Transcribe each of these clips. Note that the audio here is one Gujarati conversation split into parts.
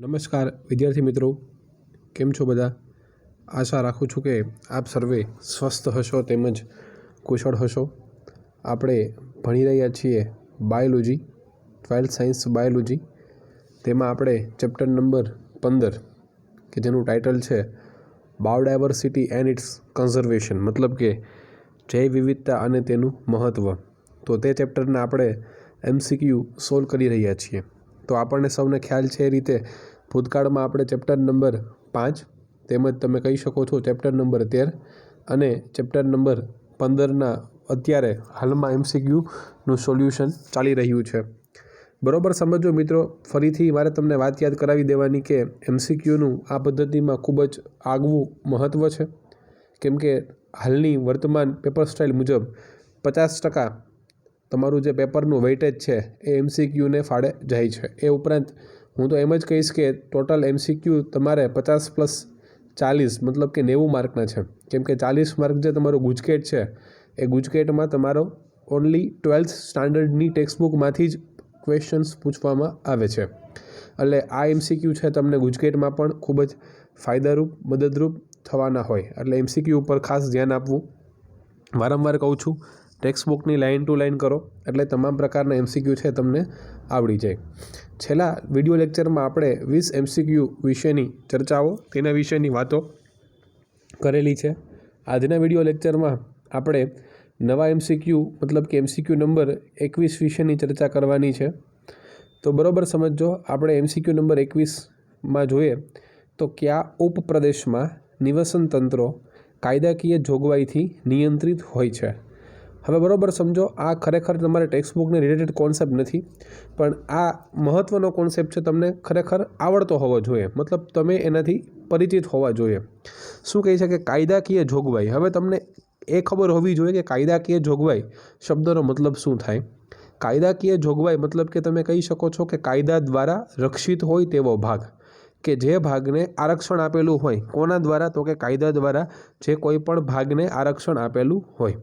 નમસ્કાર વિદ્યાર્થી મિત્રો, કેમ છો બધા? આશા રાખું છું કે આપ સર્વે સ્વસ્થ હશો તેમજ કુશળ હશો. આપણે ભણી રહ્યા છીએ બાયોલોજી, 12th સાયન્સ બાયોલોજી. તેમાં આપણે ચેપ્ટર નંબર 15 કે જેનું ટાઇટલ છે બાયોડાયવર્સિટી એન્ડ ઇટ્સ કન્ઝર્વેશન, મતલબ કે જૈવ વિવિધતા અને તેનું મહત્ત્વ. તો તે ચેપ્ટરના આપણે MCQ સોલ્વ કરી રહ્યા છીએ. તો આપણને સૌને ખ્યાલ છે એ રીતે ભૂતકાળમાં આપણે ચેપ્ટર નંબર 5 તેમજ તમે કહી શકો છો ચેપ્ટર નંબર 13 અને ચેપ્ટર નંબર 15ના અત્યારે હાલમાં MCQનું સોલ્યુશન ચાલી રહ્યું છે. બરોબર સમજો મિત્રો. ફરીથી મારે તમને વાત યાદ કરાવી દેવાની કે MCQનું આ પદ્ધતિમાં ખૂબ જ આગવું મહત્ત્વ છે, કેમ કે હાલની વર્તમાન પેપર સ્ટાઇલ મુજબ 50% તમારું જે પેપરનું વેઇટેજ છે એ MCQને ફાળે જાય છે. એ ઉપરાંત હું તો એમ જ કહીશ કે ટોટલ MCQ તમારે 50 + 40 મતલબ કે 90 માર્કના છે, કેમ કે 40 માર્ક જે તમારું ગુજકેટ છે એ ગુજકેટમાં તમારો ઓનલી 12th સ્ટાન્ડર્ડની ટેક્સ્ટબુકમાંથી જ ક્વેશ્ચન્સ પૂછવામાં આવે છે. એટલે આ MCQ છે તમને ગુજકેટમાં પણ ખૂબ જ ફાયદારૂપ મદદરૂપ થવાના હોય. એટલે MCQ ઉપર ખાસ ધ્યાન આપવું. વારંવાર કહું છું, ટેક્સ્ટબુકની લાઇન ટુ લાઇન કરો એટલે તમામ પ્રકારના MCQ છે તમને આવડી જાય. છેલ્લા વિડીયો લેક્ચરમાં આપણે 20 MCQ વિશેની ચર્ચાઓ, તેના વિશેની વાતો કરેલી છે. આજના વિડીયો લેક્ચરમાં આપણે નવા MCQ મતલબ કે MCQ નંબર 21 વિશેની ચર્ચા કરવાની છે. તો બરાબર સમજો. આપણે MCQ નંબર 21માં જોઈએ તો કયા ઉપપ્રદેશમાં નિવસન તંત્રો કાયદાકીય જોગવાઈથી નિયંત્રિત હોય છે. હવે બરાબર સમજો, આ ખરેખર તમારે ટેક્સ્ટબુકને રિલેટેડ કોન્સેપ્ટ નથી, પણ આ મહત્ત્વનો કોન્સેપ્ટ છે, તમને ખરેખર આવડતો હોવો જોઈએ, મતલબ તમે એનાથી પરિચિત હોવા જોઈએ. શું કહે છે કે કાયદાકીય જોગવાઈ. હવે તમને એ ખબર હોવી જોઈએ કે કાયદાકીય જોગવાઈ શબ્દનો મતલબ શું થાય. કાયદાકીય જોગવાઈ મતલબ કે તમે કહી શકો છો કે કાયદા દ્વારા રક્ષિત હોય તેવો ભાગ, કે જે ભાગને આરક્ષણ આપેલું હોય. કોના દ્વારા? તો કે કાયદા દ્વારા જે કોઈ પણ ભાગને આરક્ષણ આપેલું હોય.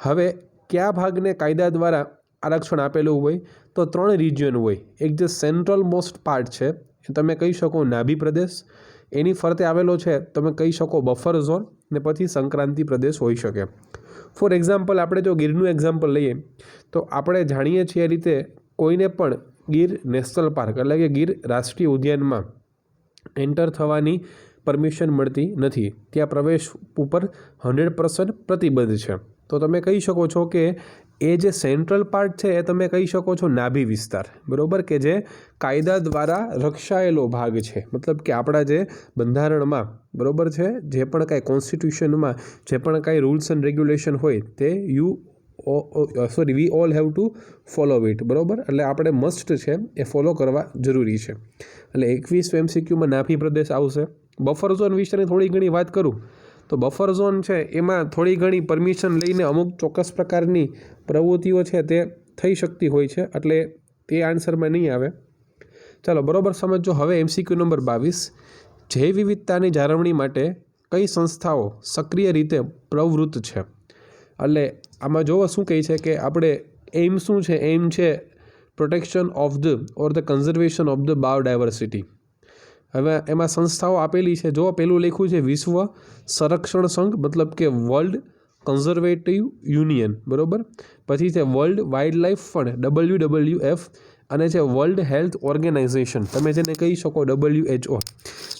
હવે કયા ભાગને કાયદા દ્વારા આરક્ષણ આપેલું હોય? તો 3 રિજિયન હોય. એક જે સેન્ટ્રલ મોસ્ટ પાર્ટ છે એ તમે કહી શકો નાભી પ્રદેશ, એની ફરતે આવેલો છે તમે કહી શકો બફર ઝોન, ને પછી સંક્રાંતિ પ્રદેશ હોઈ શકે. ફોર એક્ઝામ્પલ, આપણે જો ગીરનું એક્ઝામ્પલ લઈએ તો આપણે જાણીએ છીએ એ રીતે કોઈને પણ ગીર નેશનલ પાર્ક એટલે કે ગીર રાષ્ટ્રીય ઉદ્યાનમાં એન્ટર થવાની પરમિશન મળતી નથી. ત્યાં પ્રવેશ ઉપર 100% પ્રતિબંધ છે. તો તમે કહી શકો છો કે એ જે સેન્ટ્રલ પાર્ટ છે એ તમે કહી શકો છો નાભી વિસ્તાર, બરાબર, કે જે કાયદા દ્વારા રક્ષાયેલો ભાગ છે. મતલબ કે આપણા જે બંધારણમાં, બરાબર છે, જે પણ કાંઈ કોન્સ્ટિટ્યુશનમાં જે પણ કાંઈ રૂલ્સ એન્ડ રેગ્યુલેશન હોય તે we all have to follow it, બરાબર. એટલે આપણે મસ્ટ છે એ ફોલો કરવા જરૂરી છે. એટલે 21 MCQમાં નાભી પ્રદેશ આવશે. બફર ઝોન વિશેની થોડી ઘણી વાત કરું તો બફર ઝોન છે એમાં થોડી ઘણી પરમિશન લઈને અમુક ચોક્કસ પ્રકારની પ્રવૃત્તિઓ છે તે થઈ શકતી હોય છે, એટલે તે આન્સરમાં નહીં આવે. ચાલો બરાબર સમજો. હવે MCQ નંબર 22, જૈવ વિવિધતાની જાળવણી માટે કઈ સંસ્થાઓ સક્રિય રીતે પ્રવૃત્ત છે. એટલે આમાં જોવો શું કહે છે કે આપણે એઇમ શું છે? એઇમ છે protection of the or the conservation of the biodiversity. હવે એમાં સંસ્થાઓ આપેલી છે. જો પેલું લખ્યું છે વિશ્વ સંરક્ષણ સંઘ, મતલબ કે વર્લ્ડ કન્ઝર્વેટિવ યુનિયન, બરાબર. પછી છે world wild life fund WWF, અને છે વર્લ્ડ હેલ્થ ઓર્ગેનાઇઝેશન, તમે જેને કહી શકો WHO.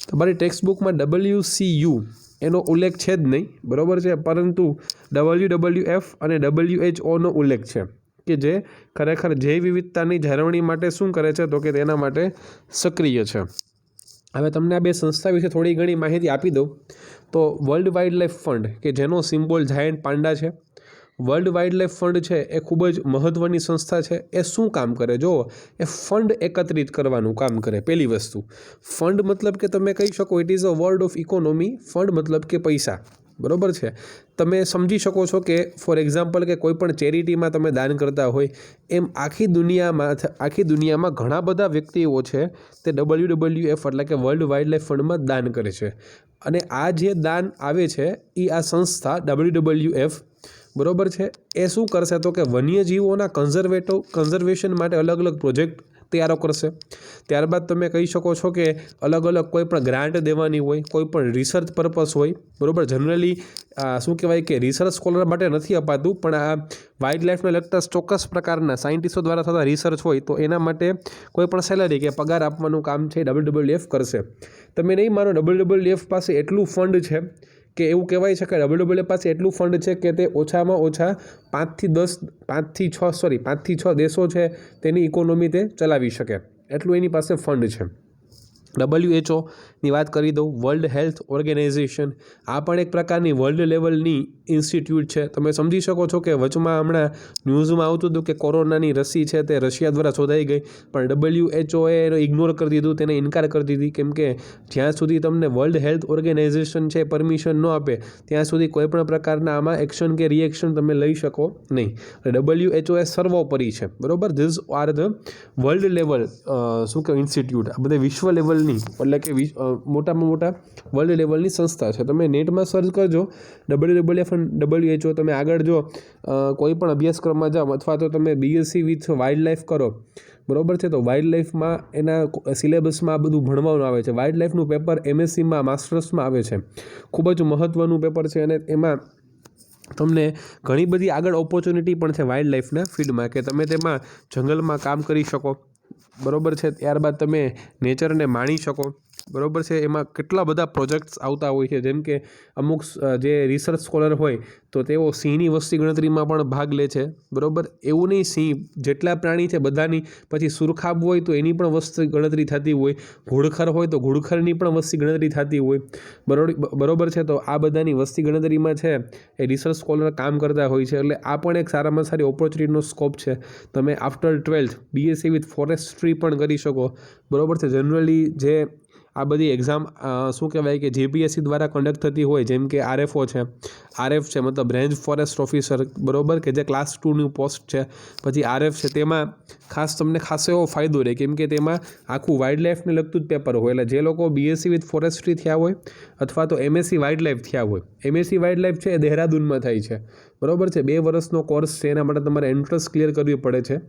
તમારી ટેક્સ્ટબુકમાં WCU એનો ઉલ્લેખ છે જ નહીં, બરાબર છે, પરંતુ WWF અને WHOનો ઉલ્લેખ છે, કે જે ખરેખર જૈવ વિવિધતાની જાળવણી માટે શું કરે છે? તો કે તેના માટે સક્રિય છે. હવે તમને આ બે સંસ્થા વિશે થોડી ઘણી માહિતી આપી દઉં તો વર્લ્ડ વાઇલ્ડ લાઈફ ફંડ, કે જેનો સિમ્બોલ જાયન્ટ પાંડા છે. વર્લ્ડ વાઇલ્ડ લાઈફ ફંડ છે એ ખૂબ જ મહત્ત્વની સંસ્થા છે. એ શું કામ કરે? જુઓ, એ ફંડ એકત્રિત કરવાનું કામ કરે. પહેલી વસ્તુ, ફંડ મતલબ કે તમે કહી શકો it is a word of economy. Fund મતલબ કે પૈસા, બરાબર છે. તમે સમજી શકો છો કે ફોર એક્ઝામ્પલ કે કોઈ પણ ચેરિટીમાં તમે દાન કરતા હોય એમ આખી દુનિયામાં ઘણા બધા વ્યક્તિઓ છે તે WWF એટલે કે વર્લ્ડ વાઇલ્ડ લાઈફ ફંડમાં દાન કરે છે. અને આ જે દાન આવે છે એ આ સંસ્થા WWF, બરાબર છે, એ શું કરશે? તો કે વન્યજીવોના કન્ઝર્વેશન માટે અલગ અલગ પ્રોજેક્ટ તૈયારો કરશે। ત્યારબાદ તમે કહી શકો છો કે અલગ અલગ કોઈ પણ ગ્રાન્ટ દેવાની હોય, કોઈ પણ રિસર્ચ પર્પસ હોય, બરાબર। જનરલી શું કહેવાય કે રિસર્ચ સ્કોલર માટે નથી અપાતું, પણ આ વાઇલ્ડ લાઈફને લગતા ચોક્કસ પ્રકારના સાયન્ટિસ્ટો દ્વારા થતા રિસર્ચ હોય તો એના માટે કોઈ પણ સેલરી કે પગાર આપવાનું કામ છે WWF કરશે। તમે નહીં માનો, WWF પાસે એટલું ફંડ છે કે એવું કહેવાય છે કે WWF પાસે એટલું ફંડ છે કે તે ઓછામાં ઓછા 5 થી 6 દેશો છે તેની ઇકોનોમી તે ચલાવી શકે, એટલું એની પાસે ફંડ છે। WHO ની વાત કરી દઉં, વર્લ્ડ હેલ્થ ઓર્ગેનાઇઝેશન, આ પણ એક પ્રકારની વર્લ્ડ લેવલની ઇન્સ્ટિટ્યૂટ છે। તમે સમજી શકો છો કે વચમાં હમણાં ન્યૂઝમાં આવતું હતું કે કોરોનાની રસી છે તે રશિયા દ્વારા શોધાઈ ગઈ, પણ WHOએ એનો ઇગ્નોર કરી દીધું, તેને ઇનકાર કરી દીધી, કેમ કે જ્યાં સુધી તમને વર્લ્ડ હેલ્થ ઓર્ગેનાઇઝેશન છે પરમિશન ન આપે ત્યાં સુધી કોઈ પણ પ્રકારના આમાં એક્શન કે રિએક્શન તમે લઈ શકો નહીં। WHO એ સર્વોપરી છે, બરાબર। This are the world level શું કહેવાય ઇન્સ્ટિટ્યૂટ, આ બધા વિશ્વ લેવલની એટલે કે મોટામાં મોટા વર્લ્ડ લેવલની સંસ્થા છે। તમે નેટમાં સર્ચ કરજો WWF અને WHO, તમે આગળ જો કોઈ પણ અભ્યાસક્રમમાં જાઓ અથવા તો તમે BSc વિથ વાઇલ્ડ લાઈફ કરો, બરાબર છે, તો વાઇલ્ડ લાઈફમાં એના સિલેબસમાં આ બધું ભણવાનું આવે છે। વાઇલ્ડ લાઈફનું પેપર MScમાં માસ્ટર્સમાં આવે છે, ખૂબ જ મહત્ત્વનું પેપર છે, અને એમાં તમને ઘણી બધી આગળ ઓપોર્ચ્યુનિટી પણ છે વાઇલ્ડ લાઈફના ફિલ્ડમાં કે તમે તેમાં જંગલમાં કામ કરી શકો, બરાબર છે। ત્યારબાદ તમે નેચરને માણી શકો, બરાબર છે। એમાં કેટલા બધા પ્રોજેક્ટ્સ આવતા હોય છે, જેમ કે અમુક જે રિસર્ચ સ્કોલર હોય તો તેઓ સિંહની વસ્તી ગણતરીમાં પણ ભાગ લે છે, બરાબર। એવું નહીં, સિંહ જેટલા પ્રાણી છે બધાની, પછી સુરખાબ હોય તો એની પણ વસ્તી ગણતરી થતી હોય, ઘુડખર હોય તો ઘુડખરની પણ વસ્તી ગણતરી થતી હોય, બરાબર છે। તો આ બધાની વસ્તી ગણતરીમાં છે એ રિસર્ચ સ્કોલર કામ કરતા હોય છે, એટલે આ પણ એક સારામાં સારી ઓપોર્ચ્યુનિટીનો સ્કોપ છે। તમે after 12th BSc with forestry પણ કરી શકો, બરાબર છે। જનરલી જે આ બધી એક્ઝામ શું કહેવાય કે GPSC દ્વારા કન્ડક્ટ થતી હોય, જેમ કે RFO છે, RF છે મતલબ રેન્જ ફોરેસ્ટ ઓફિસર, બરાબર, કે જે ક્લાસ 2ની પોસ્ટ છે, પછી RF છે, તેમાં ખાસ તમને ખાસો એવો ફાયદો રહે, કેમ કે તેમાં આખું વાઇલ્ડ લાઈફને લગતું જ પેપર હોય। એટલે જે લોકો BSc વિથ ફોરેસ્ટ્રી થયા હોય અથવા તો MSc વાઇલ્ડ લાઈફ થયા હોય, MSc વાઇલ્ડ લાઈફ છે એ દહેરાદૂનમાં થાય છે, બરાબર છે, 2 વર્ષનો કોર્સ છે, એના માટે તમારે એન્ટ્રન્સ ક્લિયર કરવી પડે છે।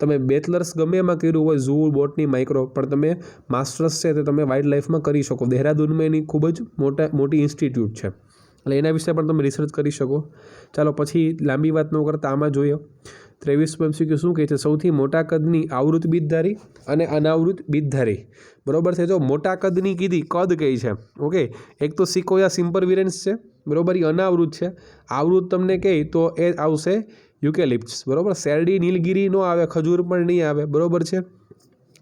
તમે બેચલર્સ ગમે એમાં કર્યું હોય, ઝૂ, બોટની, માઇક્રો, પણ તમે માસ્ટર્સ છે તે તમે વાઇલ્ડ લાઈફમાં કરી શકો। દહેરાદૂનમાં એની ખૂબ જ મોટી ઇન્સ્ટિટ્યૂટ છે, એટલે એના વિશે પણ તમે રિસર્ચ કરી શકો। ચાલો પછી લાંબી વાત ન કરતા આમાં જોઈએ 23 MCQ શું કહે છે, સૌથી મોટા કદની આવૃત બીજધારી અને અનાવૃત બીજધારી, બરાબર છે। જો મોટા કદની કીધી, કદ કઈ છે, ઓકે, એક તો સિકોયા સિમ્પરવિરન્સ છે, બરાબર, એ અનાવૃત છે। આવૃત તમને કહે તો એ આવશે યુકેલિપ્ટસ, બરાબર। શેરડી, નીલગિરી ન આવે, ખજૂર પણ નહીં આવે, બરાબર છે।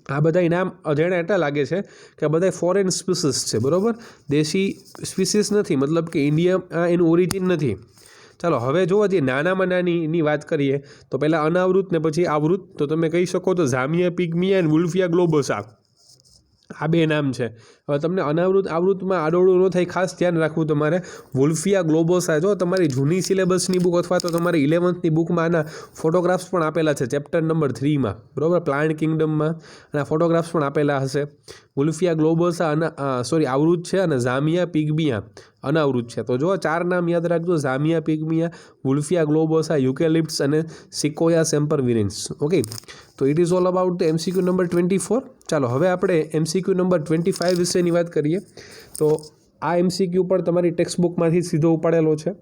આ બધા નામ અજાણ્યા એટલા લાગે છે કે આ બધા ફોરેન સ્પીસીસ છે, બરાબર, દેશી સ્પીસીસ નથી, મતલબ કે ઇન્ડિયા એનું ઓરિજિન નથી। ચાલો હવે જોવા જઈએ નાનામાં નાનીની વાત કરીએ તો પહેલાં અનાવૃત ને પછી આવૃત, તો તમે કહી શકો તો ઝામિયા પિગ્મિયા અને વુલ્ફિયા ગ્લોબોસા, આ 2 નામ છે। હવે તમને અનાવૃત આવૃતમાં આડોળું ન થાય, ખાસ ધ્યાન રાખવું તમારે। વુલ્ફિયા ગ્લોબોસા, જો તમારી જૂની સિલેબસની બુક અથવા તો તમારી 11th બુકમાં આના ફોટોગ્રાફ્સ પણ આપેલા છે, ચેપ્ટર નંબર 3માં, બરાબર, પ્લાન્ટ કિંગડમમાં, અને ફોટોગ્રાફ્સ પણ આપેલા હશે। વુલ્ફિયા ગ્લોબોસા આવૃત છે, અને ઝામિયા પિગ્મિયા અનાવૃત છે। તો જો 4 નામ યાદ રાખજો, ઝામિયા પિગ્મિયા, વુલ્ફિયા ગ્લોબોસા, યુકેલિપ્ટસ અને સિકોયા સેમ્પરવિરન્સ, ઓકે। તો it is all about the MCQ number 24। ચાલો હવે આપણે MCQ નંબર 25 વિશેની વાત કરીએ તો આ MCQ પણ તમારી ટેક્સ્ટ બુકમાંથી સીધો ઉપાડેલો છે।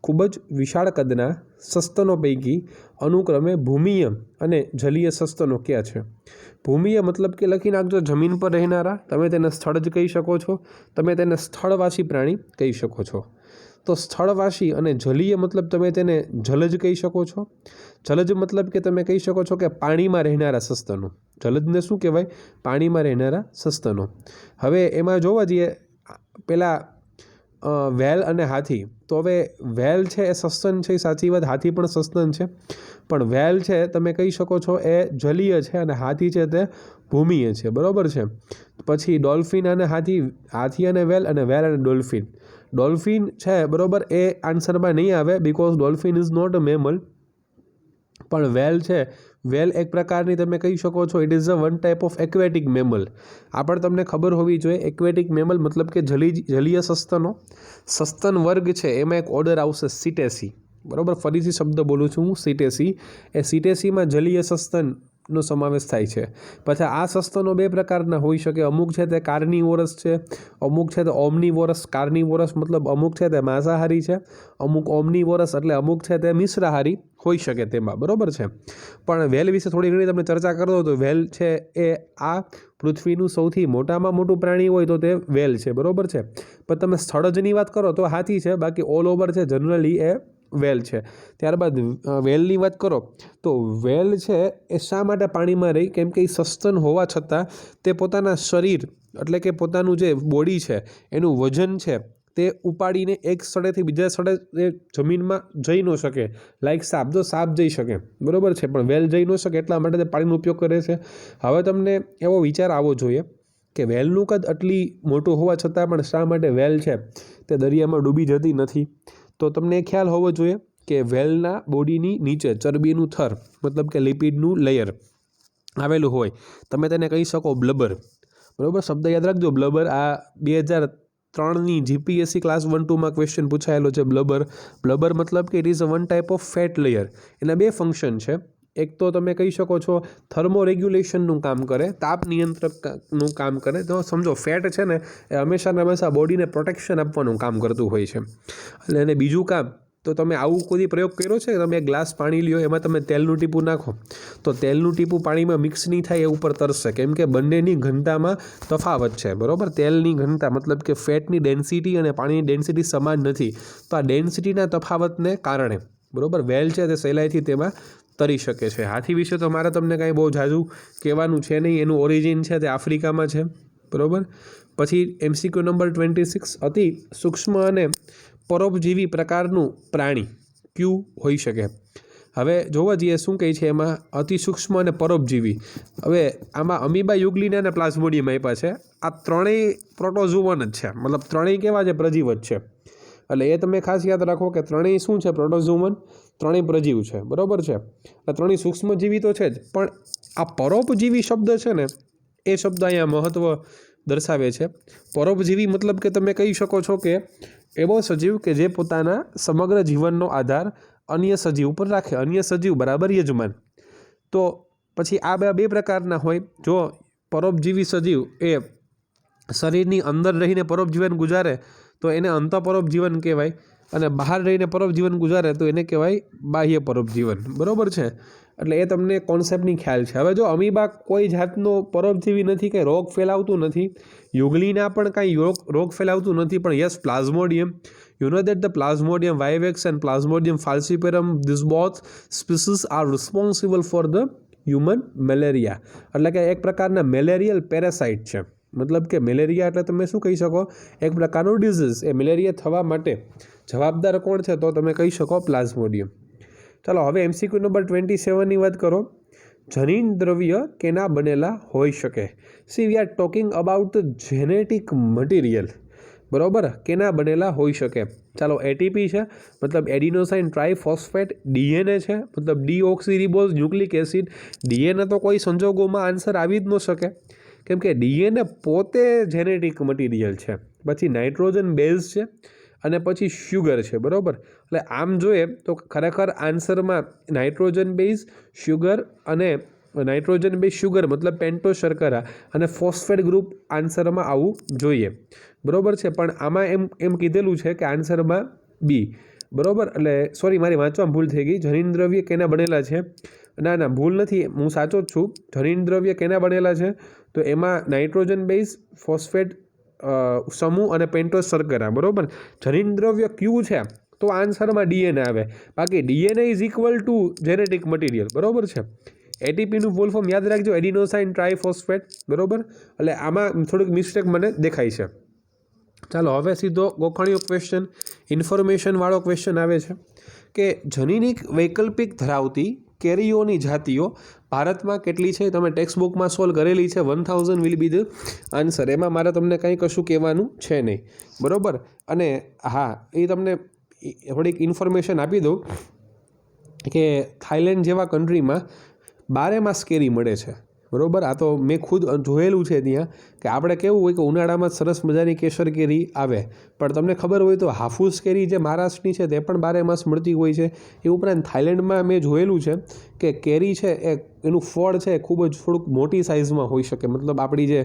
ખૂબ જ વિશાળ કદના સસ્તનો પૈકી અનુક્રમે ભૂમિય અને જલીય સસ્તનો ક્યાં છે? ભૂમિય મતલબ કે લખી નાખજો જમીન પર રહેનારા, તમે તેને સ્થળ જ કહી શકો છો, તમે તેને સ્થળવાસી પ્રાણી કહી શકો છો। તો સ્થળવાસી અને જલીય મતલબ તમે તેને જલજ કહી શકો છો। જલજ મતલબ કે તમે કહી શકો છો કે પાણીમાં રહેનારા સસ્તનો, જલજને શું કહેવાય? પાણીમાં રહેનારા સસ્તનો। હવે એમાં જોવા જઈએ પહેલાં વેલ અને હાથી, તો હવે વેલ છે એ સસ્તન છે, સાચી વાત, હાથી પણ સસ્તન છે, પણ વેલ છે તમે કહી શકો છો એ જલીય છે અને હાથી છે તે ભૂમિય છે, બરાબર છે। પછી ડોલ્ફિન અને હાથી અને વેલ અને ડોલ્ફિન, ડોલ્ફિન છે બરાબર એ આન્સરમાં નહીં આવે, because dolphin is not a mammal, પણ વેલ છે, વેલ એક પ્રકારની તમે કહી શકો છો it is a one type of aquatic mammal. આ પણ તમને ખબર હોવી જોઈએ, એક્વેટિક મેમલ મતલબ કે જલીય સસ્તનો, સસ્તન વર્ગ છે એમાં એક ઓર્ડર આવશે સિટેસી, બરાબર, ફરીથી શબ્દ બોલું છું હું, સિટેસી। એ સિટેસીમાં જલીય સસ્તન નો સમાવેશ થાય છે। પછી આ સસ્તનો બે પ્રકારના હોઈ શકે, અમુક છે તે કાર્નિવોરસ છે, અમુક છે તે ઓમ્નિવોરસ। કાર્નિવોરસ મતલબ અમુક છે તે માંસાહારી છે, અમુક ઓમ્નિવોરસ એટલે અમુક છે તે મિશ્રાહારી હોઈ શકે તેમાં, બરાબર છે। પણ વેલ વિશે થોડી ઘણી તમને ચર્ચા કરતો તો વેલ છે એ આ પૃથ્વીનું સૌથી મોટામાં મોટું પ્રાણી હોય તો તે વેલ છે, બરાબર છે। પણ તમે સ્થળજની વાત કરો તો હાથી છે, બાકી ઓલ ઓવર છે જનરલી એ વેલ છે। ત્યારબાદ વેલની વાત કરો તો વેલ છે એ શા માટે પાણીમાં રહી, કેમ કે એ સસ્તન હોવા છતાં તે પોતાના શરીર એટલે કે પોતાનું જે બોડી છે એનું વજન છે તે ઉપાડીને એક સ્થળેથી બીજા સ્થળે એ જમીનમાં જઈ ન શકે। લાઈક સાપ, જો સાપ જઈ શકે, બરાબર છે, પણ વેલ જઈ ન શકે, એટલા માટે તે પાણીનો ઉપયોગ કરે છે। હવે તમને એવો વિચાર આવવો જોઈએ કે વેલનું કદ આટલી મોટું હોવા છતાં પણ શા માટે વેલ છે તે દરિયામાં ડૂબી જતી નથી। તો તમને એ ખ્યાલ હોવો જોઈએ કે વેલના બોડીની નીચે ચરબીનું થર મતલબ કે લિપિડનું લેયર આવેલું હોય, તમે તેને કહી શકો બ્લબર, બરાબર। શબ્દ યાદ રાખજો બ્લબર। આ 2003ની જીપીએસસી ક્લાસ 1-2માં ક્વેશ્ચન પૂછાયેલો છે બ્લબર। બ્લબર મતલબ કે it is a one type of fat layer. એના બે ફંક્શન છે, એક તો તમે કહી શકો છો થર્મો રેગ્યુલેશનનું કામ કરે, તાપ નિયંત્રકનું કામ કરે। તો સમજો ફેટ છે ને એ હંમેશા બોડીને પ્રોટેક્શન આપવાનું કામ કરતું હોય છે। એટલે એને બીજું કામ, તો તમે આવું કોઈ પ્રયોગ કર્યો છે, તમે એક ગ્લાસ પાણી લ્યો, એમાં તમે તેલનું ટીપું નાખો તો તેલનું ટીપું પાણીમાં મિક્સ નહીં થાય એ ઉપર તરશે, કેમ કે બંનેની ઘનતામાં તફાવત છે, બરાબર। તેલની ઘનતા મતલબ કે ફેટની ડેન્સિટી અને પાણીની ડેન્સિટી સમાન નથી, તો આ ડેન્સિટીના તફાવતને કારણે, બરાબર, વેલ છે તે સહેલાઈથી તેમાં તરી શકે છે। હાથી વિશે તો મારે તમને કાંઈ બહુ ઝાઝું કહેવાનું છે નહીં, એનું ઓરિજિન છે તે આફ્રિકામાં છે, બરાબર। પછી MCQ નંબર 26, અતિ સૂક્ષ્મ અને પરોપજીવી પ્રકારનું પ્રાણી કયું હોઈ શકે। હવે જોવા જઈએ શું કહે છે એમાં, અતિ સૂક્ષ્મ અને પરોપજીવી। હવે આમાં અમીબા, યુગ્લિના અને પ્લાઝ્મોડિયમ આપ્યા છે। આ ત્રણેય પ્રોટોઝુવન જ છે, મતલબ ત્રણેય કેવા છે, પ્રજીવત છે। એટલે એ તમે ખાસ યાદ રાખો કે ત્રણેય શું છે, પ્રોટોઝુવન, ત્રણેય પ્રજીવ છે, બરાબર છે। એટલે ત્રણેય સૂક્ષ્મજીવી તો છે જ, પણ આ પરોપજીવી શબ્દ છે ને એ શબ્દ અહીંયા મહત્ત્વ દર્શાવે છે। પરોપજીવી મતલબ કે તમે કહી શકો છો કે એવો સજીવ કે જે પોતાના સમગ્ર જીવનનો આધાર અન્ય સજીવ ઉપર રાખે, અન્ય સજીવ બરાબર યજમાન। તો પછી આ બે પ્રકારના હોય। જો પરોપજીવી સજીવ એ શરીરની અંદર રહીને પરોપજીવન ગુજારે તો એને અંતઃપરોપજીવન કહેવાય, અને બહાર રહીને પરોપજીવન ગુજારે તો એને કહેવાય બાહ્ય પરોપજીવન, બરાબર છે। એટલે એ તમને કોન્સેપ્ટની ખ્યાલ છે। હવે જો અમીબા કોઈ જાતનો પરોપજીવી નથી, કંઈ રોગ ફેલાવતું નથી, યુગલીના પણ કાંઈ રોગ ફેલાવતું નથી, પણ yes Plasmodium, you know that the plasmodium vivax and plasmodium falciparum, these both species are responsible for the human malaria। એટલે કે એક પ્રકારના મેલેરિયલ પેરાસાઇટ છે, મતલબ કે મેલેરિયા એટલે તમે શું કહી શકો, એક પ્રકારનું ડિઝીઝ, એ મેલેરિયા થવા માટે જવાબદાર કોણ છે, તો તમે કહી શકો પ્લાઝ્મોડિયમ। ચાલો હવે MCQ નંબર 27ની વાત કરો, જનીન દ્રવ્ય કેના બનેલા હોઈ શકે। C we are talking about the genetic material, બરાબર, કેના બનેલા હોઈ શકે। ચાલો એટીપી છે, મતલબ એડિનોસાઇન ટ્રાઇફોસ્ફેટ, ડીએનએ છે, મતલબ ડીઓક્સીરીબોઝ ન્યુક્લિક એસિડ। ડીએનએ તો કોઈ સંજોગોમાં આન્સર આવી જ ન શકે, કેમ કે ડીએનએ પોતે જેનેટિક મટીરિયલ છે। પછી નાઇટ્રોજન બેઝ છે, અને પછી શુગર છે, બરાબર। એટલે આમ જોઈએ તો ખરેખર આન્સરમાં નાઇટ્રોજન બેઝ, શુગર અને નાઇટ્રોજન બેઝ શુગર મતલબ પેન્ટોસ શર્કરા અને ફોસ્ફેટ ગ્રુપ આન્સરમાં આવવું જોઈએ, બરાબર છે। પણ આમાં એમ કીધેલું છે કે આન્સરમાં બી, બરાબર। એટલે સોરી, મારી વાંચવામાં ભૂલ થઈ ગઈ, જનીન દ્રવ્ય કેના બનેલા છે, ના ભૂલ નથી, હું સાચો જ છું। જનીન દ્રવ્ય કેના બનેલા છે, તો એમાં નાઇટ્રોજન બેઝ, ફોસ્ફેટ સમૂહ અને પેન્ટોસ શર્કરા, બરાબર। જનીન દ્રવ્ય ક્યુ છે તો આન્સરમાં ડીએનએ આવે, બાકી DNA is equal two genetic material, બરાબર છે। એટીપીનું ફૂલ ફોર્મ યાદ રાખજો, એડિનોસાઇન ટ્રાઇફોસ્ફેટ, બરાબર। એટલે આમાં થોડીક મિસ્ટેક મને દેખાય છે। ચાલો હવે સીધો ગોખણિયો ક્વેશ્ચન, ઇન્ફોર્મેશનવાળો ક્વેશ્ચન આવે છે કે જનીનિક વૈકલ્પિક ધરાવતી કેરીઓની જાતિઓ ભારતમાં કેટલી છે। તમે ટેક્સ્ટ બુકમાં સોલ્વ કરેલી છે, 1000 વિલ બી ધ આન્સર, એમાં મારે તમને કંઈ કશું કહેવાનું છે નહીં, બરાબર। અને હા, એ તમને થોડીક ઇન્ફોર્મેશન આપી દઉં કે થાઈલેન્ડ જેવા કન્ટ્રીમાં 12 માસ કેરી મળે છે, બરાબર। આ તો મેં ખુદ જોયેલું છે ત્યાં, કે આપણે કેવું હોય કે ઉનાળામાં સરસ મજાની કેસર કેરી આવે, પણ તમને ખબર હોય તો હાફૂસ કેરી જે મહારાષ્ટ્રની છે તે પણ 12 માસ મળતી હોય છે। એ ઉપરાંત થાઈલેન્ડમાં મેં જોયેલું છે કે કેરી છે એનું ફળ છે ખૂબ જ થોડુંક મોટી સાઇઝમાં હોઈ શકે, મતલબ આપણી જે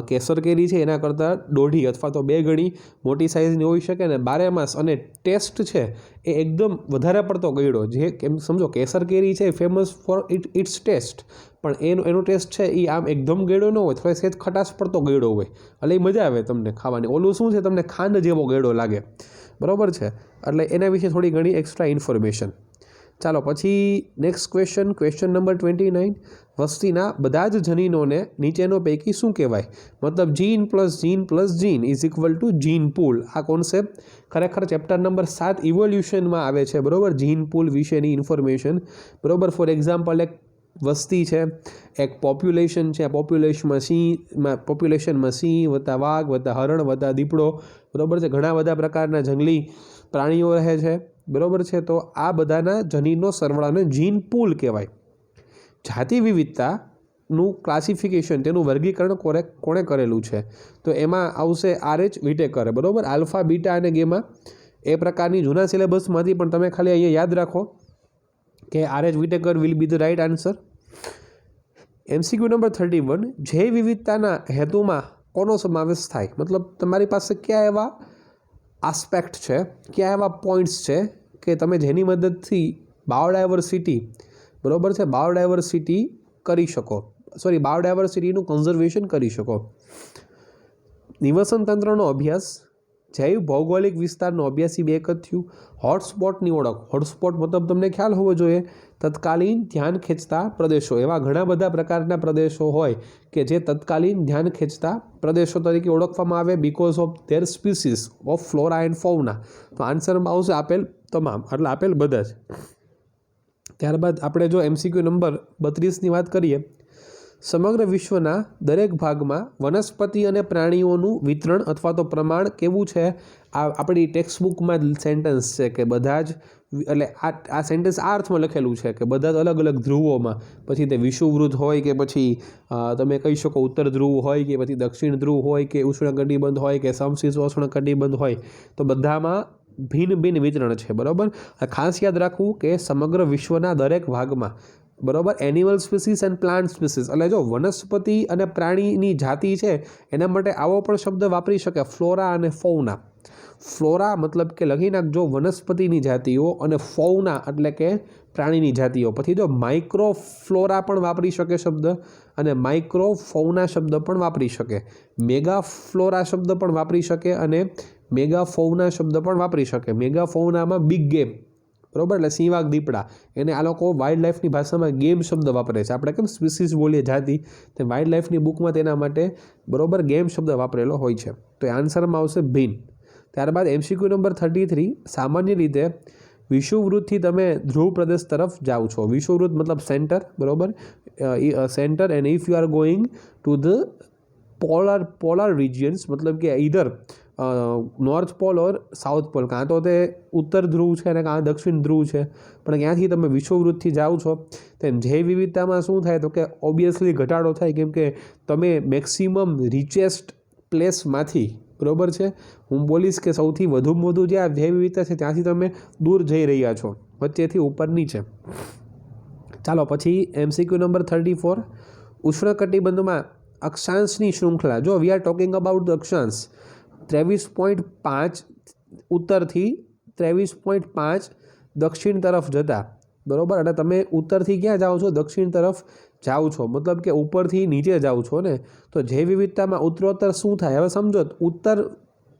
કેસર કેરી છે એના કરતાં 1.5 અથવા તો 2 ગણી મોટી સાઇઝની હોઈ શકે ને બારેમાસ, અને ટેસ્ટ છે એ એકદમ વધારે પડતો ગળ્યો, જે કેમ સમજો કેસર કેરી છે ફેમસ ફોર ઇટ્સ ટેસ્ટ, પણ એનો ટેસ્ટ છે એ આમ એકદમ ગળ્યો ન હોય, થોડો સહેજ ખટાશ પડતો ગળ્યો હોય, એટલે એ મજા આવે તમને ખાવાની. ઓલું શું છે તમને ખાંડ જેવો ગળ્યો લાગે, બરાબર છે. એટલે એના વિશે થોડી ઘણી એક્સ્ટ્રા ઇન્ફોર્મેશન. ચાલો પછી નેક્સ્ટ ક્વેશ્ચન નંબર 29. વસ્તીના બધા જ જનીનોને નીચેનો પૈકી શું કહેવાય? મતલબ gene plus gene is equal to gene pool. આ કોન્સેપ્ટ ખરેખર ચેપ્ટર નંબર 7 ઇવોલ્યુશનમાં આવે છે, બરાબર, જીન પૂલ વિશેની ઇન્ફોર્મેશન, બરાબર. ફોર એક્ઝામ્પલ, એક વસ્તી છે, એક પોપ્યુલેશન છે, પોપ્યુલેશનમાં સિંહ વત્તા વાઘ વત્તા હરણ વત્તા દીપડો, બરાબર છે, ઘણા બધા પ્રકારના જંગલી પ્રાણીઓ રહે છે, બરાબર છે. તો આ બધાના જનીનનો સરવાળાને જીન પૂલ કહેવાય. જાતિ વિવિધતાનું ક્લાસિફિકેશન, તેનું વર્ગીકરણ કોણે કરેલું છે? તો એમાં આવશે RH વિટેકરે, બરાબર. આલ્ફા, બીટા અને ગેમા એ પ્રકારની જૂના સિલેબસમાંથી, પણ તમે ખાલી અહીંયા યાદ રાખો કે RH Whittaker will be the right answer. MCQ number 31. જૈવ વિવિધતાના હેતુમાં કોનો સમાવેશ થાય? મતલબ તમારી પાસે કયા એવા આસ્પેક્ટ છે, કયા એવા પોઈન્ટ્સ છે કે તમે જેની મદદથી બાયોડાયવર્સિટી, બરાબર છે, બાયોડાયવર્સિટી કરી શકો, બાયોડાયવર્સિટીનું કન્ઝર્વેશન કરી શકો. નિવસન તંત્રનો અભ્યાસ, જૈવ ભૌગોલિક વિસ્તારનો અભ્યાસ, એ બે એક જ થયું. હોટસ્પોટની ઓળખ, હોટસ્પોટ મતલબ તમને ખ્યાલ હોવો જોઈએ તત્કાલીન ધ્યાન ખેંચતા પ્રદેશો. એવા ઘણા બધા પ્રકારના પ્રદેશો હોય કે જે તત્કાલીન ધ્યાન ખેંચતા પ્રદેશો તરીકે ઓળખવામાં આવે because of their species of flora and fauna. તો આન્સરમાં આવશે આપેલ તમામ, એટલે આપેલ બધા જ. ત્યારબાદ આપણે જો MCQ નંબર 32ની વાત કરીએ, સમગ્ર વિશ્વના દરેક ભાગમાં વનસ્પતિ અને પ્રાણીઓનું વિતરણ અથવા તો પ્રમાણ કેવું છે? આ આપણી ટેક્સ્ટબુકમાં જ સેન્ટેન્સ છે કે બધા જ, એટલે આ સેન્ટેન્સ આ અર્થમાં લખેલું છે કે બધા જ અલગ અલગ ધ્રુવોમાં, પછી તે વિષુવવૃત્ત હોય કે પછી તમે કહી શકો ઉત્તર ધ્રુવ હોય કે પછી દક્ષિણ ધ્રુવ હોય કે ઉષ્ણકટિબંધ હોય કે સમશીતોષ્ણ કટિબંધ હોય, તો બધામાં ભિન્ન વિતરણ છે, બરાબર. ખાસ યાદ રાખવું કે સમગ્ર વિશ્વના દરેક ભાગમાં, બરાબર, animal species and plant species, એટલે જો વનસ્પતિ અને પ્રાણીની જાતિ છે એના માટે આવો પણ શબ્દ વાપરી શકે, ફ્લોરા અને ફૌના. ફ્લોરા મતલબ કે લખી નાખજો વનસ્પતિની જાતિઓ, અને ફૌના એટલે કે પ્રાણીની જાતિઓ. પછી જો માઇક્રો ફ્લોરા પણ વાપરી શકે શબ્દ, અને માઇક્રો ફૌના શબ્દ પણ વાપરી શકે, મેગા ફ્લોરા શબ્દ પણ વાપરી શકે, અને મેગા ફૌના શબ્દ પણ વાપરી શકે. મેગા ફૌનામાં બિગ ગેમ, બરાબર, એટલે સિંહ વાઘ દીપડા, એને આ લોકો વાઇલ્ડ લાઈફની ભાષામાં ગેમ શબ્દ વાપરે છે. આપણે કેમ સ્પીસીસ બોલીએ જાતિ, તે વાઇલ્ડ લાઈફની બુકમાં તેના માટે, બરાબર, ગેમ શબ્દ વાપરેલો હોય છે. તો એ આન્સરમાં આવશે ભિન્ન. ત્યારબાદ MCQ નંબર 33. સામાન્ય રીતે વિષુવવૃત્તથી તમે ધ્રુવ પ્રદેશ તરફ જાઓ છો. વિષુવવૃત્ત મતલબ સેન્ટર, બરાબર, centre, and if you are going to the polar regions, મતલબ કે ઈધર નોર્થ પોલ ઓર સાઉથ પોલ, કાં તો તે ઉત્તર ધ્રુવ છે અને કાં દક્ષિણ ધ્રુવ છે, પણ ક્યાંથી તમે વિષુવવૃત્તથી જાઓ છો તેમ જૈવ વિવિધતામાં શું થાય? તો કે ઓબ્વિયસલી ઘટાડો થાય, કેમ કે તમે મેક્સિમમ રિચેસ્ટ પ્લેસમાંથી, બરાબર છે, હું બોલીશ કે સૌથી વધુમાં વધુ જે આ જૈવ વિવિધતા છે ત્યાંથી તમે દૂર જઈ રહ્યા છો, વચ્ચેથી ઉપર નીચે. ચાલો પછી MCQ નંબર 34. ઉષ્ણકટિબંધમાં અક્ષાંશની શૃંખલા, જો we are talking about the અક્ષાંશ, 23.5 ઉત્તરથી 23.5 દક્ષિણ તરફ જતા, બરાબર, અને તમે ઉત્તરથી ક્યાં જાઓ છો? દક્ષિણ તરફ જાઓ છો, મતલબ કે ઉપરથી નીચે જાઓ છો ને. તો જૈવ વિવિધતામાં ઉત્તરોત્તર શું થાય? હવે સમજો, ઉત્તર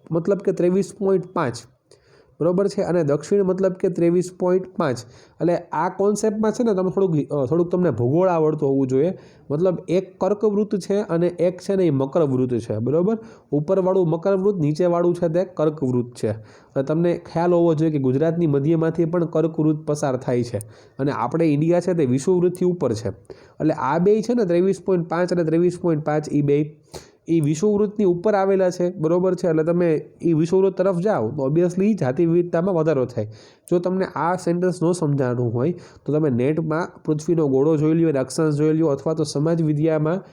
મતલબ કે 23.5, બરાબર છે, અને દક્ષિણ મતલબ કે 23.5. એટલે આ કોન્સેપ્ટમાં છે ને તમે થોડુંક તમને ભૂગોળ આવડતું હોવું જોઈએ. મતલબ એક કર્કવૃત્ત છે અને એક છે ને એ મકરવૃત્ત છે, બરાબર. ઉપરવાળું મકરવૃત્ત, નીચેવાળું છે તે કર્કવૃત્ત છે. અને તમને ખ્યાલ હોવો જોઈએ કે ગુજરાતની મધ્યમાંથી પણ કર્કવૃત્ત પસાર થાય છે, અને આપણે ઇન્ડિયા છે તે વિષુવવૃત્તથી ઉપર છે. એટલે આ બે છે ને 23.5 અને 23.5, એ બે એ વિષુવવૃત્તની ઉપર આવેલા છે, બરાબર છે. એટલે તમે એ વિષુવવૃત્ત તરફ જાઓ તો ઓબ્વિયસલી જાતિ વિવિધતામાં વધારો થાય. જો તમને આ સેન્ટેન્સ ન સમજાવવું હોય તો તમે નેટમાં પૃથ્વીનો ગોળો જોઈ લ્યો, અક્ષાંશ જોઈ લ્યો, અથવા તો સમાજ વિદ્યામાં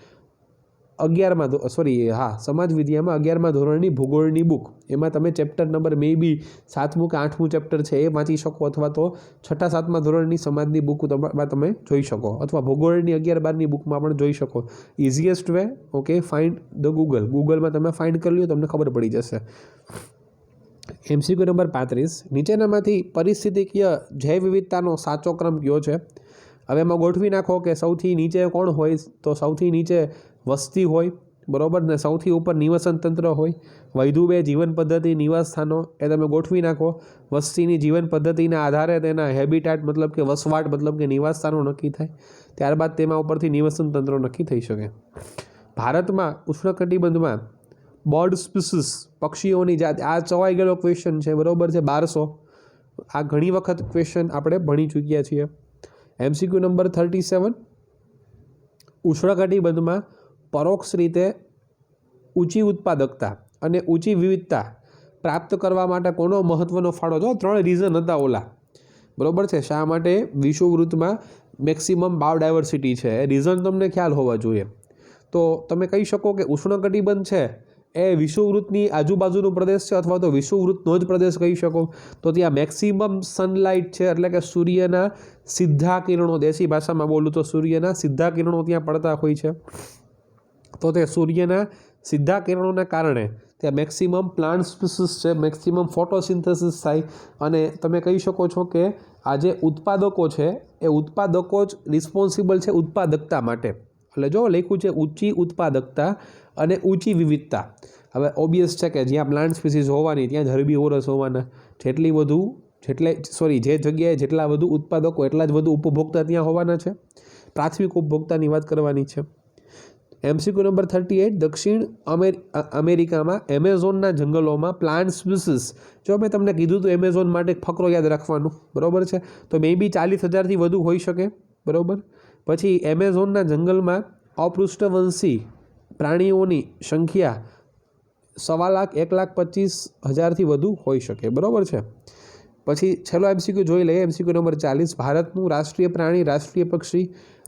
સમાજ વિદ્યામાં 11મા ધોરણની ભૂગોળની બુક, એમાં તમે ચેપ્ટર નંબર મે બી 7મું કે 8મું ચેપ્ટર છે એ વાંચી શકો, અથવા તો 6-7મા ધોરણની સમાજની બુકમાં તમે જોઈ શકો, અથવા ભૂગોળની 11-12ની બુકમાં પણ જોઈ શકો. Easiest way, okay, find the ગૂગલમાં તમે ફાઇન્ડ કરી લો, તમને ખબર પડી જશે. MCQ નંબર 35, નીચેનામાંથી પરિસ્થિતિકીય જૈવ વિવિધતાનો સાચો ક્રમ કયો છે? હવે એમાં ગોઠવી નાખો કે સૌથી નીચે કોણ હોય, તો સૌથી નીચે વસ્તી હોય, બરાબર, ને સૌથી ઉપર નિવસન તંત્ર હોય. વૈધુ 2 જીવન પદ્ધતિ નિવાસ સ્થાનો, એ તમે ગોઠવી નાખો. વસ્તીની જીવન પદ્ધતિના આધારે તેના હેબિટાટ મતલબ કે વસવાટ મતલબ કે નિવાસ સ્થાનો નક્કી થાય. ત્યારબાદ તેમાં ઉપરથી નિવસન તંત્રો નક્કી થઈ શકે. ભારતમાં ઉષ્ણકટિબંધમાં બર્ડ સ્પીસીસ, પક્ષીઓની જાત, આ ચવાઈ ગયેલો ક્વેશ્ચન છે, બરાબર છે, 1200. આ ઘણી વખત ક્વેશ્ચન આપણે ભણી ચૂક્યા છીએ. MCQ નંબર 37, ઉષ્ણકટિબંધમાં પરોક્ષ રીતે ઊંચી ઉત્પાદકતા અને ઊંચી વિવિધતા પ્રાપ્ત કરવા માટે કોનો મહત્વનો ફાળો? જો 3 રીઝન હતા ઓલા, બરાબર છે, શા માટે વિષુવવૃત્તમાં મેક્સિમમ બાયોડાયવર્સિટી છે, એ રીઝન તમને ખ્યાલ હોવા જોઈએ. તો તમે કહી શકો કે ઉષ્ણકટિબંધ છે એ વિષુવવૃત્તની આજુબાજુનો પ્રદેશ છે, અથવા તો વિષુવવૃત્તનો જ પ્રદેશ કહી શકો. તો ત્યાં મેક્સિમમ સનલાઇટ છે, એટલે કે સૂર્યના સીધા કિરણો, દેશી ભાષામાં બોલું તો સૂર્યના સીધા કિરણો ત્યાં પડતા હોય છે. તો તે સૂર્યના સીધા કિરણોના કારણે ત્યાં મેક્સિમમ પ્લાન્ટ સ્પીસીસ છે, મેક્સિમમ ફોટોસિન્થેસિસ થાય. અને તમે કહી શકો છો કે આ જે ઉત્પાદકો છે એ ઉત્પાદકો જ રિસ્પોન્સિબલ છે ઉત્પાદકતા માટે. એટલે જો લખ્યું છે ઊંચી ઉત્પાદકતા અને ઊંચી વિવિધતા. હવે ઓબ્વિયસ છે કે જ્યાં પ્લાન્ટ સ્પીસીસ હોવાની ત્યાં જ હર્બીવોરસ હોવાના. જે જગ્યાએ જેટલા વધુ ઉત્પાદકો એટલા જ વધુ ઉપભોક્તા ત્યાં હોવાના છે. પ્રાથમિક ઉપભોક્તાની વાત કરવાની છે. MCQ નંબર 38, દક્ષિણ અમેરિકામાં એમેઝોનના જંગલોમાં પ્લાન્ટ સ્પીસીસ, જો મેં તમને કીધું તો એમેઝોન માટે ફકરો યાદ રાખવાનું, બરાબર છે, તો મે બી 40,000થી વધુ હોઈ શકે, બરાબર. પછી એમેઝોનના જંગલમાં અપૃષ્ઠવંશી પ્રાણીઓની સંખ્યા 1,25,000થી વધુ હોઈ શકે, બરાબર છે. પછી છેલ્લો MCQ જોઈ લઈએ, MCQ નંબર 40, ભારતનું રાષ્ટ્રીય પ્રાણી, રાષ્ટ્રીય પક્ષી.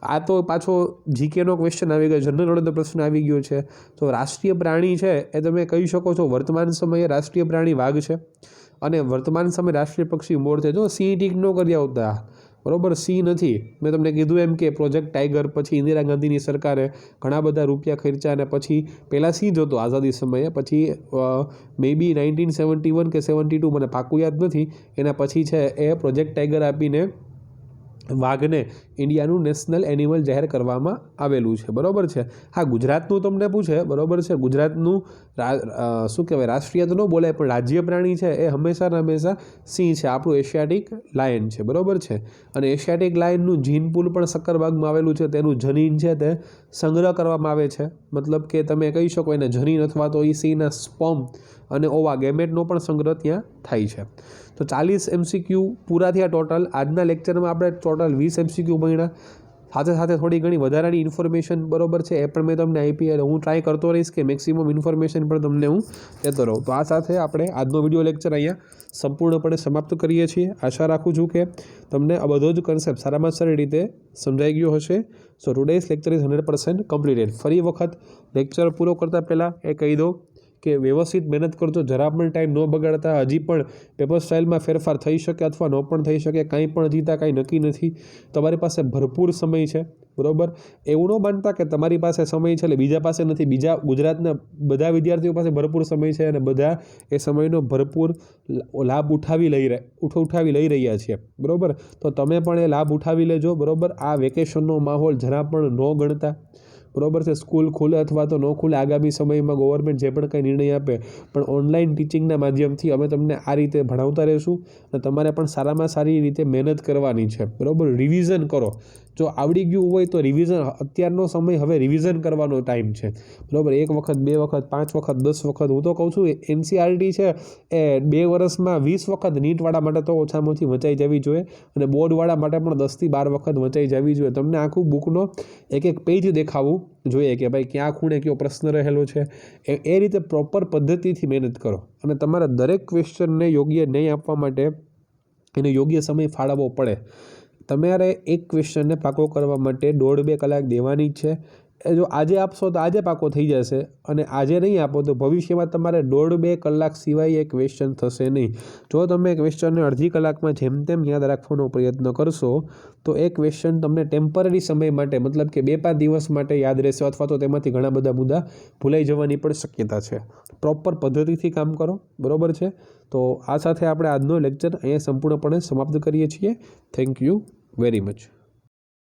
આ તો પાછો જીકેનો ક્વેશ્ચન આવી ગયો, જનરલ નોલેજનો પ્રશ્ન આવી ગયો છે. તો રાષ્ટ્રીય પ્રાણી છે એ તમે કહી શકો છો વર્તમાન સમયે રાષ્ટ્રીય પ્રાણી વાઘ છે, અને વર્તમાન સમયે રાષ્ટ્રીય પક્ષી મોર છે. જો સિંહ ટીક ન કરી આવતા, બરાબર, સિંહ નથી. મેં તમને કીધું એમ કે પ્રોજેક્ટ ટાઈગર, પછી ઇન્દિરા ગાંધીની સરકારે ઘણા બધા રૂપિયા ખર્ચા, અને પછી પહેલાં સિંહ જ હતો આઝાદી સમયે, પછી મે બી 1971 કે 72, મને પાકું યાદ નથી, એના પછી છે એ પ્રોજેક્ટ ટાઈગર આપીને વાઘને ઇન્ડિયાનું નેશનલ એનિમલ જાહેર કરવામાં આવેલું છે, બરાબર છે. હા, ગુજરાતનું તમને પૂછે, બરાબર છે, ગુજરાતનું શું કહેવાય, રાષ્ટ્રીય તો ન બોલાય પણ રાજ્ય પ્રાણી છે એ હંમેશા સિંહ છે, આપણું એશિયાટિક લાયન છે, બરાબર છે. અને એશિયાટિક લાયનનું જીન પૂલ પણ સક્કરબાગમાં આવેલું છે, તેનું જનીન છે તે સંગ્રહ કરવામાં આવે છે, મતલબ કે તમે કહી શકો એને જનીન, અથવા તો એ સિંહના સ્પર્મ અને ઓવા ગેમેટનો પણ સંગ્રહ ત્યાં થાય છે. તો 40 MCQ પૂરા થયા ટોટલ. આજના લેક્ચરમાં આપણે ટોટલ 20 MCQ ભણ્યા, સાથે થોડી ઘણી વધારાની ઇન્ફોર્મેશન, બરાબર છે, એ પણ મેં તમને આપી. અને હું ટ્રાય કરતો રહીશ કે મેક્સિમમ ઇન્ફોર્મેશન પણ તમને હું દેતો રહું. તો આ સાથે આપણે આજનો વિડીયો લેક્ચર અહીંયા સંપૂર્ણપણે સમાપ્ત કરીએ છીએ. આશા રાખું છું કે તમને આ બધો જ કન્સેપ્ટ સારામાં સારી રીતે સમજાઈ ગયો હશે. સો ટુડેઝ લેક્ચર ઇઝ 100% કમ્પ્લીટેડ. ફરી વખત લેક્ચર પૂરો કરતાં પહેલાં એ કહી દો કે વ્યવસ્થિત મહેનત કરજો, જરા પણ ટાઈમ ન બગાડતા. હજી પણ પેપર સ્ટાઇલમાં ફેરફાર થઈ શકે અથવા ન પણ થઈ શકે, કાંઈ પણ જીતા કાંઈ નક્કી નથી. તમારી પાસે ભરપૂર સમય છે, બરાબર. એવું ન માનતા કે તમારી પાસે સમય છે એટલે બીજા પાસે નથી. બીજા ગુજરાતના બધા વિદ્યાર્થીઓ પાસે ભરપૂર સમય છે, અને બધા એ સમયનો ભરપૂર લાભ ઉઠાવી લઈ રહ્યા છે, બરાબર. તો તમે પણ એ લાભ ઉઠાવી લેજો, બરાબર. આ વેકેશનનો માહોલ જરા પણ ન ગણતા, બરાબર છે. સ્કૂલ ખુલે અથવા તો ન ખુલે, આગામી સમયમાં ગવર્મેન્ટ જે પણ કંઈ નિર્ણય આપે, પણ ઓનલાઈન ટીચિંગના માધ્યમથી અમે તમને આ રીતે ભણાવતા રહીશું. અને તમારે પણ સારામાં સારી રીતે મહેનત કરવાની છે, બરાબર. રિવિઝન કરો. જો આવડી ગયું હોય તો રિવિઝન, અત્યારનો સમય હવે રિવિઝન કરવાનો ટાઈમ છે, બરાબર. 1 વખત 2 વખત 5 વખત 10 વખત, હું તો કહું છું NCERT છે એ 2 વર્ષમાં 20 વખત, નીટવાળા માટે તો ઓછામાં ઓછી વંચાઈ જવી જોઈએ, અને બોર્ડવાળા માટે પણ 10થી 12 વખત વંચાઈ જવી જોઈએ. તમને આખું બુકનો એક પેજ દેખાવું જોઈએ કે ભાઈ ક્યાં ખૂણે કયો પ્રશ્ન રહેલો છે. એ રીતે પ્રોપર પદ્ધતિથી મહેનત કરો, અને તમારા દરેક ક્વેશ્ચનને યોગ્ય ન્યાય આપવા માટે એને યોગ્ય સમય ફાળવવો પડે. તમારે એક ક્વેશ્ચનને પાકો કરવા માટે 1.5-2 કલાક દેવાની જ છે. એ જો આજે આપશો તો આજે પાકો થઈ જશે, અને આજે નહીં આપો તો ભવિષ્યમાં તમારે 1.5-2 કલાક સિવાય એ ક્વેશ્ચન થશે નહીં. જો તમે ક્વેશ્ચનને અડધી કલાકમાં જેમ તેમ યાદ રાખવાનો પ્રયત્ન કરશો તો એ ક્વેશ્ચન તમને ટેમ્પરરી સમય માટે, મતલબ કે 2-5 દિવસ માટે યાદ રહેશે, અથવા તો તેમાંથી ઘણા બધા મુદ્દા ભૂલાઈ જવાની પણ શક્યતા છે. પ્રોપર પદ્ધતિથી કામ કરો, બરાબર છે. તો આ સાથે આપણે આજનો લેક્ચર અહીંયા સંપૂર્ણપણે સમાપ્ત કરીએ છીએ. Thank you very much.